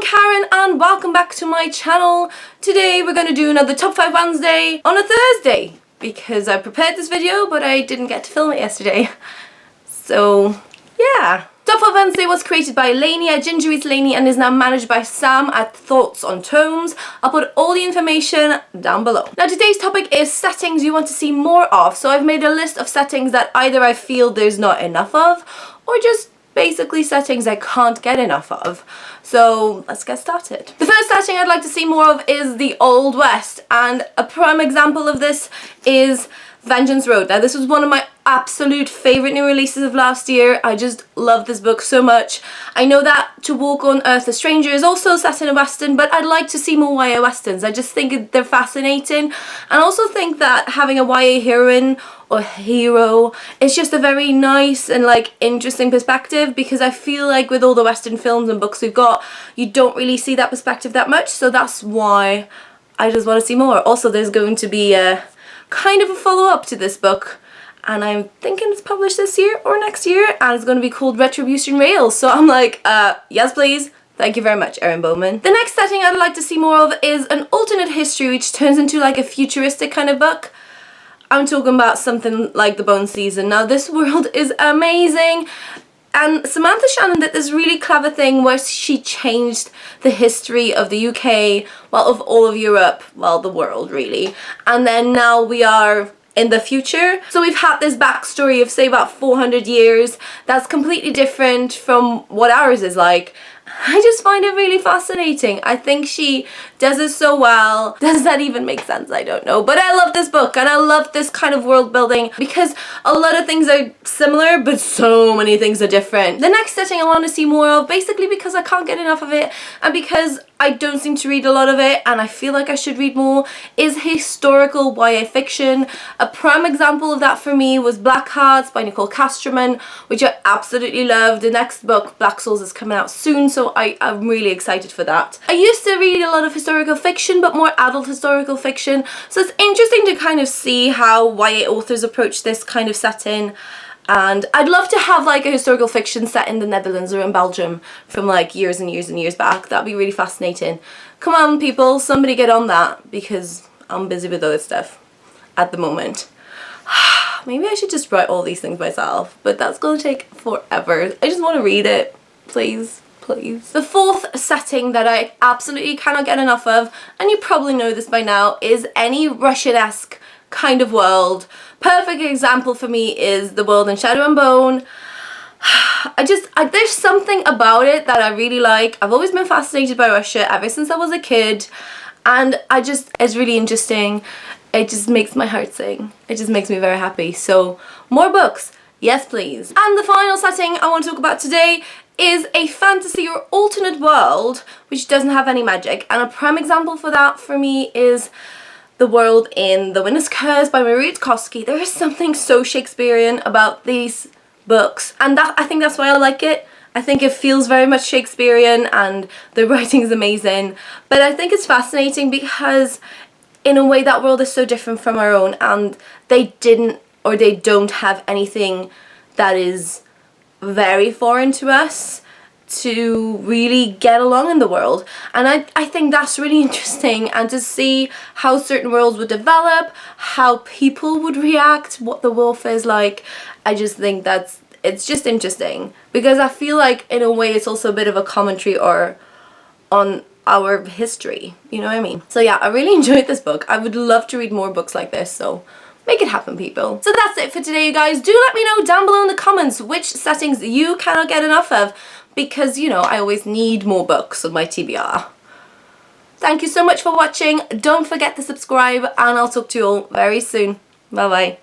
I'm Karen and welcome back to my channel. Today we're going to do another Top 5 Wednesday on a Thursday because I prepared this video but I didn't get to film it yesterday. So yeah. Top 5 Wednesday was created by Lainey at Ginger Eats Lainey and is now managed by Sam at ThoughtsOnTomes. I'll put all the information down below. Now today's topic is settings you want to see more of. So I've made a list of settings that either I feel there's not enough of or just basically settings I can't get enough of. So let's get started. The first setting I'd like to see more of is the Old West, and a prime example of this is Vengeance Road. Now this was one of my absolute favourite new releases of last year. I just love this book so much. I know that To Walk on Earth a Stranger is also set in a western, but I'd like to see more YA westerns. I just think they're fascinating, and I also think that having a YA heroine or hero is just a very nice and like interesting perspective, because I feel like with all the western films and books we've got, you don't really see that perspective that much, so that's why I just want to see more. Also there's going to be a kind of a follow-up to this book, and I'm thinking it's published this year or next year, and it's going to be called Retribution Rails, so I'm like, yes please. Thank you very much, Erin Bowman. The next setting I'd like to see more of is an alternate history which turns into like a futuristic kind of book. I'm talking about something like The Bone Season. Now this world is amazing, and Samantha Shannon did this really clever thing where she changed the history of the UK, well, of all of Europe, well, the world really, and then now we are in the future. So we've had this backstory of say about 400 years that's completely different from what ours is like. I just find it really fascinating. I think she does it so well. Does that even make sense? I don't know. But I love this book and I love this kind of world building because a lot of things are similar but so many things are different. The next setting I want to see more of, basically because I can't get enough of it and because I don't seem to read a lot of it and I feel like I should read more, is historical YA fiction. A prime example of that for me was Black Hearts by Nicole Casterman, which I absolutely loved. The next book, Black Souls, is coming out soon, so I'm really excited for that. I used to read a lot of historical fiction, but more adult historical fiction, so it's interesting to kind of see how YA authors approach this kind of setting. And I'd love to have like a historical fiction set in the Netherlands or in Belgium from like years and years and years back. That'd be really fascinating. Come on people, somebody get on that, because I'm busy with other stuff at the moment. Maybe I should just write all these things myself, but that's gonna take forever. I just want to read it, please. Please. The fourth setting that I absolutely cannot get enough of, and you probably know this by now, is any Russian-esque kind of world. Perfect example for me is The World in Shadow and Bone. There's something about it that I really like. I've always been fascinated by Russia ever since I was a kid, and it's really interesting. It just makes my heart sing. It just makes me very happy. So more books, yes please. And the final setting I want to talk about today is a fantasy or alternate world which doesn't have any magic, and a prime example for that for me is The World in The Winter's Curse by Marie Tchaikovsky. There is something so Shakespearean about these books, and I think that's why I like it. I think it feels very much Shakespearean and the writing is amazing, but I think it's fascinating because in a way that world is so different from our own, and they don't have anything that is very foreign to us to really get along in the world, and I think that's really interesting, and to see how certain worlds would develop, how people would react, what the wolf is like. I just think it's just interesting because I feel like in a way it's also a bit of a commentary on our history, you know what I mean? So yeah, I really enjoyed this book. I would love to read more books like this, so make it happen people. So that's it for today you guys. Do let me know down below in the comments which settings you cannot get enough of, because you know I always need more books on my TBR. Thank you so much for watching. Don't forget to subscribe and I'll talk to you all very soon. Bye bye.